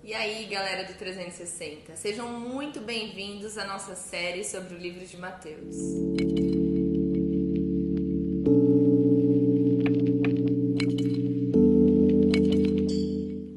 E aí, galera do 360, sejam muito bem-vindos à nossa série sobre o livro de Mateus.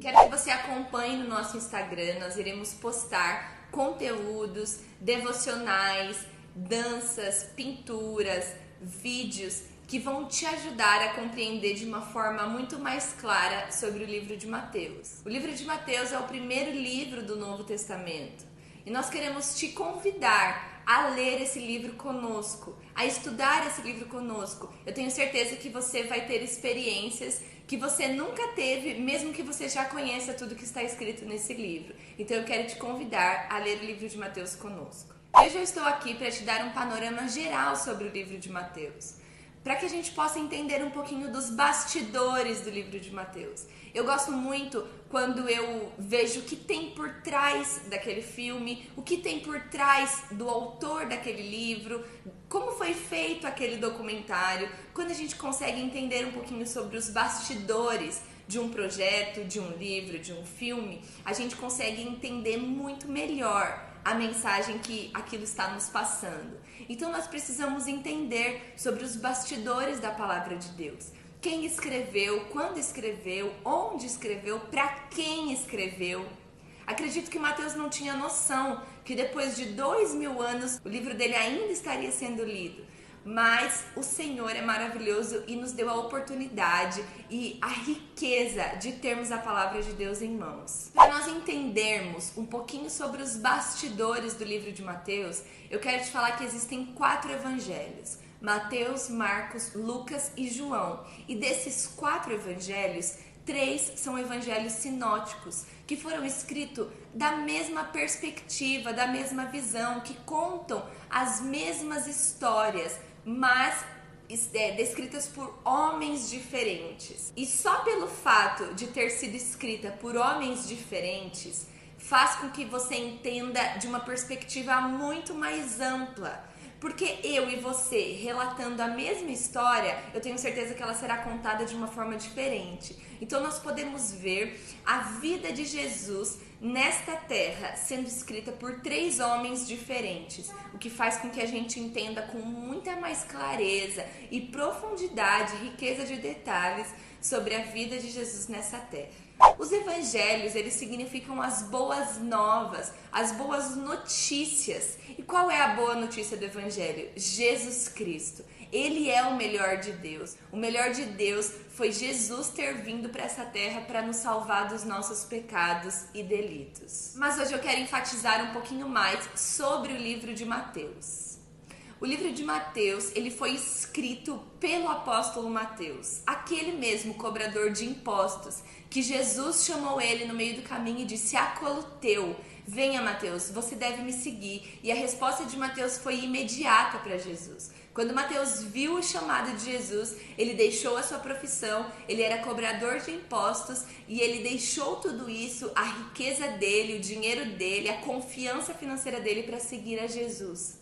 Quero que você acompanhe no nosso Instagram, nós iremos postar conteúdos, devocionais, danças, pinturas, vídeos que vão te ajudar a compreender de uma forma muito mais clara sobre o livro de Mateus. O livro de Mateus é o primeiro livro do Novo Testamento e nós queremos te convidar a ler esse livro conosco, a estudar esse livro conosco. Eu tenho certeza que você vai ter experiências que você nunca teve, mesmo que você já conheça tudo que está escrito nesse livro. Então eu quero te convidar a ler o livro de Mateus conosco. Hoje eu estou aqui para te dar um panorama geral sobre o livro de Mateus, para que a gente possa entender um pouquinho dos bastidores do livro de Mateus. Eu gosto muito quando eu vejo o que tem por trás daquele filme, o que tem por trás do autor daquele livro, como foi feito aquele documentário, quando a gente consegue entender um pouquinho sobre os bastidores de um projeto, de um livro, de um filme, a gente consegue entender muito melhor a mensagem que aquilo está nos passando. Então nós precisamos entender sobre os bastidores da palavra de Deus. Quem escreveu, quando escreveu, onde escreveu, para quem escreveu. Acredito que Mateus não tinha noção que depois de 2000 anos o livro dele ainda estaria sendo lido. Mas o Senhor é maravilhoso e nos deu a oportunidade e a riqueza de termos a palavra de Deus em mãos. Para nós entendermos um pouquinho sobre os bastidores do livro de Mateus, eu quero te falar que existem 4 evangelhos: Mateus, Marcos, Lucas e João. E desses 4 evangelhos, 3 são evangelhos sinóticos, que foram escritos da mesma perspectiva, da mesma visão, que contam as mesmas histórias, mas descritas por homens diferentes. E só pelo fato de ter sido escrita por homens diferentes faz com que você entenda de uma perspectiva muito mais ampla. Porque eu e você, relatando a mesma história, eu tenho certeza que ela será contada de uma forma diferente. Então nós podemos ver a vida de Jesus nesta terra sendo escrita por 3 homens diferentes, o que faz com que a gente entenda com muita mais clareza e profundidade, riqueza de detalhes sobre a vida de Jesus nessa terra. Os evangelhos, eles significam as boas novas, as boas notícias. E qual é a boa notícia do evangelho? Jesus Cristo. Ele é o melhor de Deus. O melhor de Deus foi Jesus ter vindo para essa terra para nos salvar dos nossos pecados e delitos. Mas hoje eu quero enfatizar um pouquinho mais sobre o livro de Mateus. O livro de Mateus, ele foi escrito pelo apóstolo Mateus, aquele mesmo cobrador de impostos, que Jesus chamou ele no meio do caminho e disse: acoluteu, venha Mateus, você deve me seguir. E a resposta de Mateus foi imediata para Jesus. Quando Mateus viu o chamado de Jesus, ele deixou a sua profissão, ele era cobrador de impostos e ele deixou tudo isso, a riqueza dele, o dinheiro dele, a confiança financeira dele para seguir a Jesus.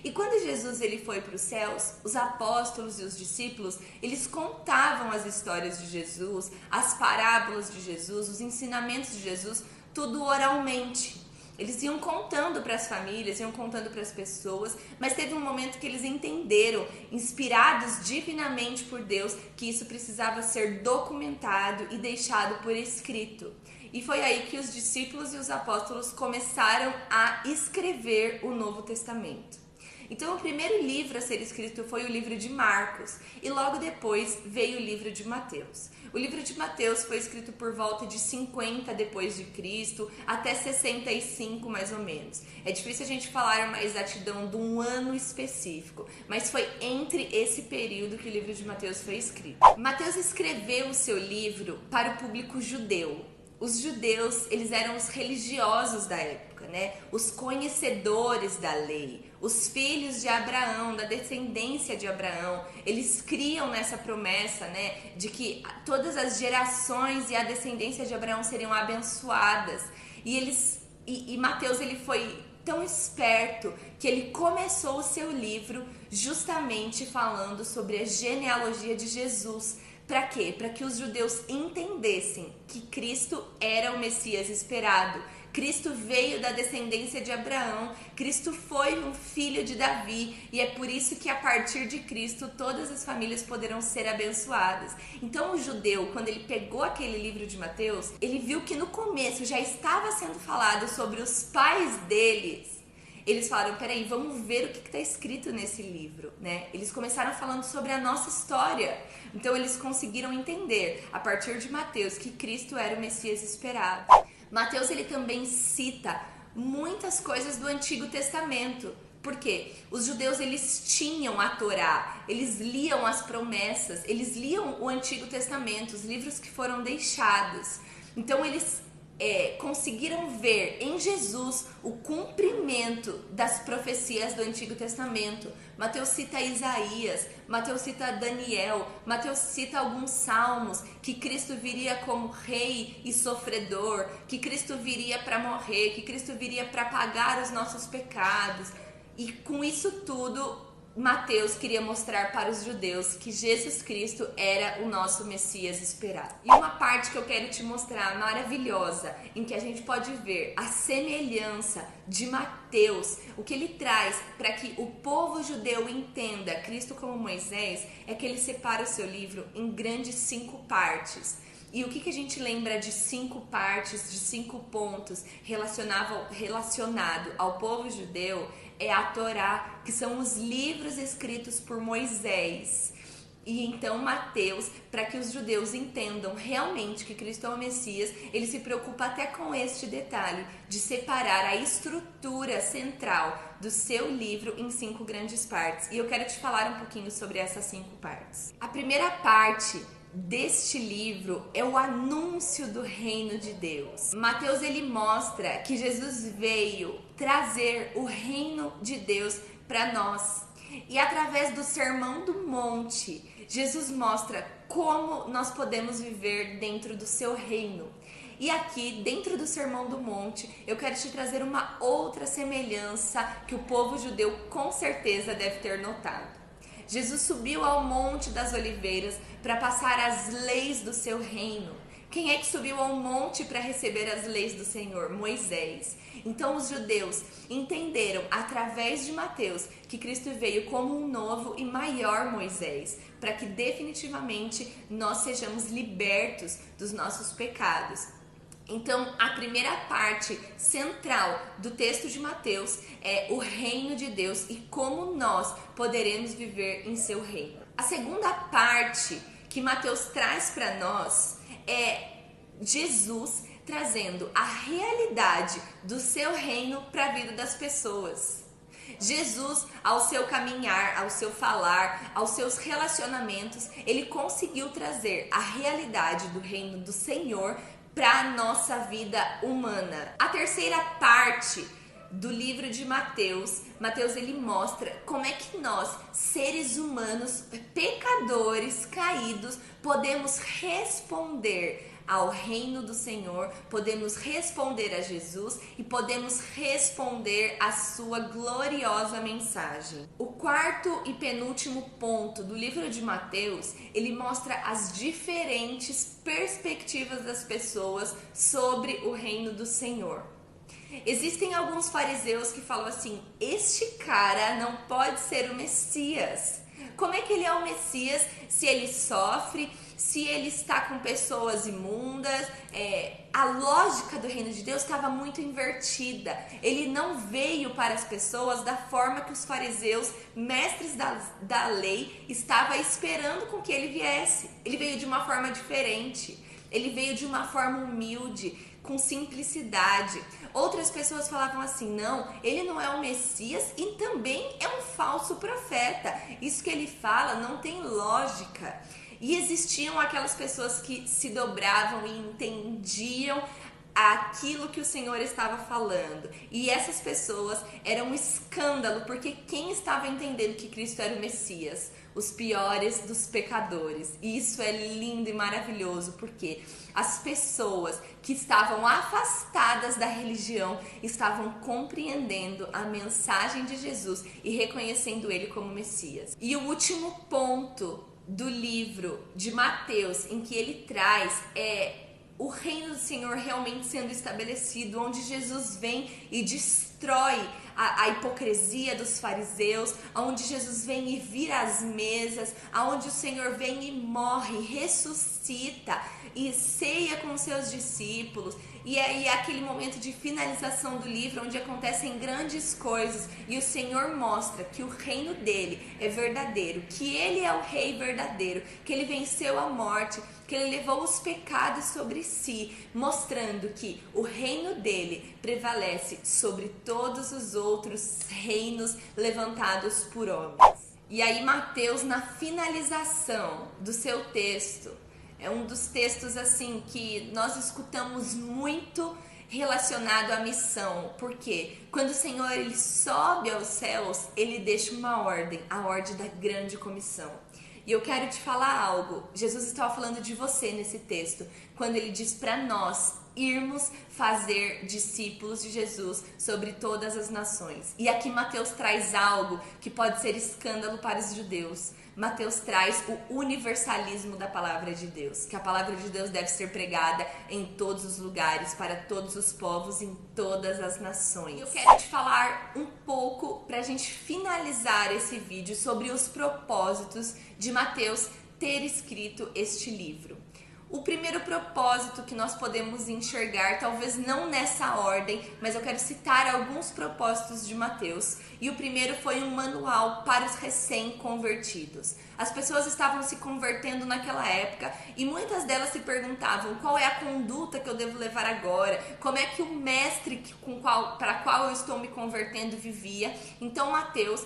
E quando Jesus ele foi para os céus, os apóstolos e os discípulos, eles contavam as histórias de Jesus, as parábolas de Jesus, os ensinamentos de Jesus, tudo oralmente. Eles iam contando para as famílias, iam contando para as pessoas, mas teve um momento que eles entenderam, inspirados divinamente por Deus, que isso precisava ser documentado e deixado por escrito. E foi aí que os discípulos e os apóstolos começaram a escrever o Novo Testamento. Então o primeiro livro a ser escrito foi o livro de Marcos e logo depois veio o livro de Mateus. O livro de Mateus foi escrito por volta de 50 depois de Cristo até 65 mais ou menos. É difícil a gente falar uma exatidão de um ano específico, mas foi entre esse período que o livro de Mateus foi escrito. Mateus escreveu o seu livro para o público judeu. Os judeus, eles eram os religiosos da época, né? Os conhecedores da lei, os filhos de Abraão, da descendência de Abraão. Eles criam nessa promessa, né, de que todas as gerações e a descendência de Abraão seriam abençoadas. E Mateus, ele foi tão esperto que ele começou o seu livro justamente falando sobre a genealogia de Jesus, Para quê? Para que os judeus entendessem que Cristo era o Messias esperado. Cristo veio da descendência de Abraão, Cristo foi um filho de Davi, e é por isso que a partir de Cristo todas as famílias poderão ser abençoadas. Então o judeu, quando ele pegou aquele livro de Mateus, ele viu que no começo já estava sendo falado sobre os pais deles. Eles falaram, peraí, vamos ver o que está escrito nesse livro, né? Eles começaram falando sobre a nossa história. Então eles conseguiram entender, a partir de Mateus, que Cristo era o Messias esperado. Mateus, ele também cita muitas coisas do Antigo Testamento. Por quê? Os judeus, eles tinham a Torá, eles liam as promessas, eles liam o Antigo Testamento, os livros que foram deixados. Então eles conseguiram ver em Jesus o cumprimento das profecias do Antigo Testamento. Mateus cita Isaías, Mateus cita Daniel, Mateus cita alguns salmos, que Cristo viria como rei e sofredor, que Cristo viria para morrer, que Cristo viria para pagar os nossos pecados. E com isso tudo, Mateus queria mostrar para os judeus que Jesus Cristo era o nosso Messias esperado. E uma parte que eu quero te mostrar maravilhosa, em que a gente pode ver a semelhança de Mateus, o que ele traz para que o povo judeu entenda Cristo como Moisés, é que ele separa o seu livro em grandes 5 partes. E o que a gente lembra de 5 partes, de 5 pontos relacionado ao povo judeu? É a Torá, que são os livros escritos por Moisés. E então Mateus, para que os judeus entendam realmente que Cristo é o Messias, ele se preocupa até com este detalhe, de separar a estrutura central do seu livro em 5 grandes partes. E eu quero te falar um pouquinho sobre essas 5 partes. A primeira parte deste livro é o anúncio do reino de Deus. Mateus, ele mostra que Jesus veio trazer o reino de Deus para nós. E através do Sermão do Monte, Jesus mostra como nós podemos viver dentro do seu reino. E aqui, dentro do Sermão do Monte, eu quero te trazer uma outra semelhança que o povo judeu com certeza deve ter notado. Jesus subiu ao Monte das Oliveiras para passar as leis do seu reino. Quem é que subiu ao monte para receber as leis do Senhor? Moisés. Então os judeus entenderam através de Mateus que Cristo veio como um novo e maior Moisés, para que definitivamente nós sejamos libertos dos nossos pecados. Então, a primeira parte central do texto de Mateus é o reino de Deus e como nós poderemos viver em seu reino. A segunda parte que Mateus traz para nós é Jesus trazendo a realidade do seu reino para a vida das pessoas. Jesus, ao seu caminhar, ao seu falar, aos seus relacionamentos, ele conseguiu trazer a realidade do reino do Senhor para a nossa vida humana. A terceira parte do livro de Mateus, ele mostra como é que nós, seres humanos, pecadores, caídos, podemos responder ao reino do Senhor, podemos responder a Jesus e podemos responder à sua gloriosa mensagem. O quarto e penúltimo ponto do livro de Mateus, ele mostra as diferentes perspectivas das pessoas sobre o reino do Senhor. Existem alguns fariseus que falam assim: este cara não pode ser o Messias. Como é que ele é o Messias se ele sofre, se ele está com pessoas imundas? A lógica do reino de Deus estava muito invertida. Ele não veio para as pessoas da forma que os fariseus, mestres da lei, estavam esperando com que ele viesse. Ele veio de uma forma diferente. Ele veio de uma forma humilde, com simplicidade. Outras pessoas falavam assim: não, ele não é o Messias e também é um falso profeta. Isso que ele fala não tem lógica. E existiam aquelas pessoas que se dobravam e entendiam aquilo que o Senhor estava falando. E essas pessoas eram um escândalo, porque quem estava entendendo que Cristo era o Messias? Os piores dos pecadores. E isso é lindo e maravilhoso, porque as pessoas que estavam afastadas da religião estavam compreendendo a mensagem de Jesus e reconhecendo ele como Messias. E o último ponto do livro de Mateus, em que ele traz o reino do Senhor realmente sendo estabelecido, onde Jesus vem e destrói a hipocrisia dos fariseus, onde Jesus vem e vira as mesas, onde o Senhor vem e morre, ressuscita e ceia com seus discípulos. E aí aquele momento de finalização do livro, onde acontecem grandes coisas e o Senhor mostra que o reino dele é verdadeiro, que ele é o rei verdadeiro, que ele venceu a morte, que ele levou os pecados sobre si, mostrando que o reino dele prevalece sobre todos os outros reinos levantados por homens. E aí Mateus, na finalização do seu texto, é um dos textos assim que nós escutamos muito relacionado à missão, porque quando o Senhor ele sobe aos céus, ele deixa uma ordem, a ordem da grande comissão. E eu quero te falar algo. Jesus estava falando de você nesse texto, quando ele diz para nós irmos fazer discípulos de Jesus sobre todas as nações. E aqui Mateus traz algo que pode ser escândalo para os judeus. Mateus traz o universalismo da palavra de Deus, que a palavra de Deus deve ser pregada em todos os lugares, para todos os povos, em todas as nações. Eu quero te falar um pouco, para a gente finalizar esse vídeo, sobre os propósitos de Mateus ter escrito este livro. O primeiro propósito que nós podemos enxergar, talvez não nessa ordem, mas eu quero citar alguns propósitos de Mateus. E o primeiro foi um manual para os recém-convertidos. As pessoas estavam se convertendo naquela época e muitas delas se perguntavam qual é a conduta que eu devo levar agora, como é que o mestre para qual eu estou me convertendo vivia. Então Mateus,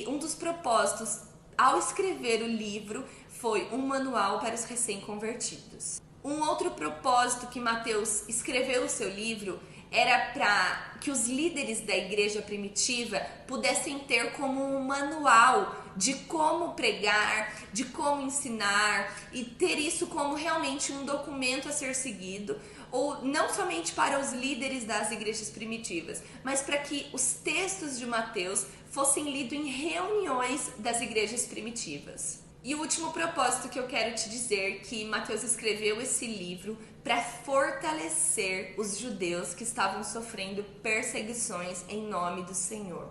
um dos propósitos ao escrever o livro foi um manual para os recém-convertidos. Um outro propósito que Mateus escreveu o seu livro era para que os líderes da igreja primitiva pudessem ter como um manual de como pregar, de como ensinar e ter isso como realmente um documento a ser seguido, ou não somente para os líderes das igrejas primitivas, mas para que os textos de Mateus fossem lidos em reuniões das igrejas primitivas. E o último propósito que eu quero te dizer, que Mateus escreveu esse livro para fortalecer os judeus que estavam sofrendo perseguições em nome do Senhor.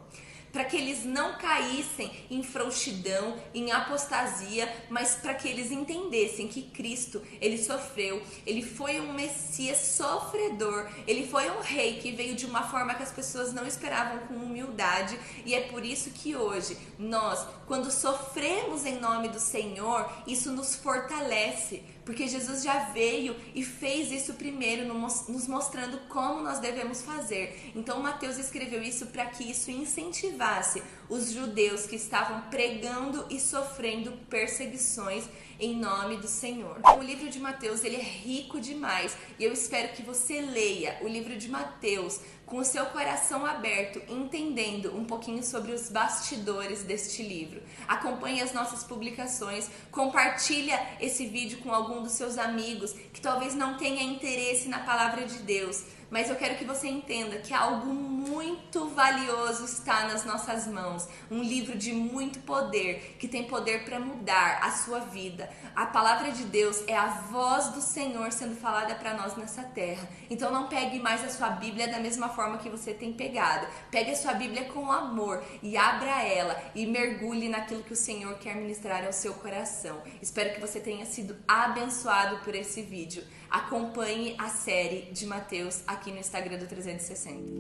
Para que eles não caíssem em frouxidão, em apostasia, mas para que eles entendessem que Cristo, ele sofreu, ele foi um Messias sofredor, ele foi um rei que veio de uma forma que as pessoas não esperavam, com humildade, e é por isso que hoje nós, quando sofremos em nome do Senhor, isso nos fortalece, porque Jesus já veio e fez isso primeiro, nos mostrando como nós devemos fazer. Então Mateus escreveu isso para que isso incentivasse os judeus que estavam pregando e sofrendo perseguições em nome do Senhor. O livro de Mateus, ele é rico demais, e eu espero que você leia o livro de Mateus com o seu coração aberto, entendendo um pouquinho sobre os bastidores deste livro. Acompanhe as nossas publicações, compartilha esse vídeo com algum dos seus amigos que talvez não tenha interesse na palavra de Deus, mas eu quero que você entenda que algo muito valioso está nas nossas mãos, um livro de muito poder, que tem poder para mudar a sua vida. A palavra de Deus é a voz do Senhor sendo falada para nós nessa terra. Então não pegue mais a sua Bíblia da mesma forma que você tem pegado. Pegue a sua Bíblia com amor e abra ela e mergulhe naquilo que o Senhor quer ministrar ao seu coração. Espero que você tenha sido abençoado por esse vídeo. Acompanhe a série de Mateus aqui no Instagram do 360.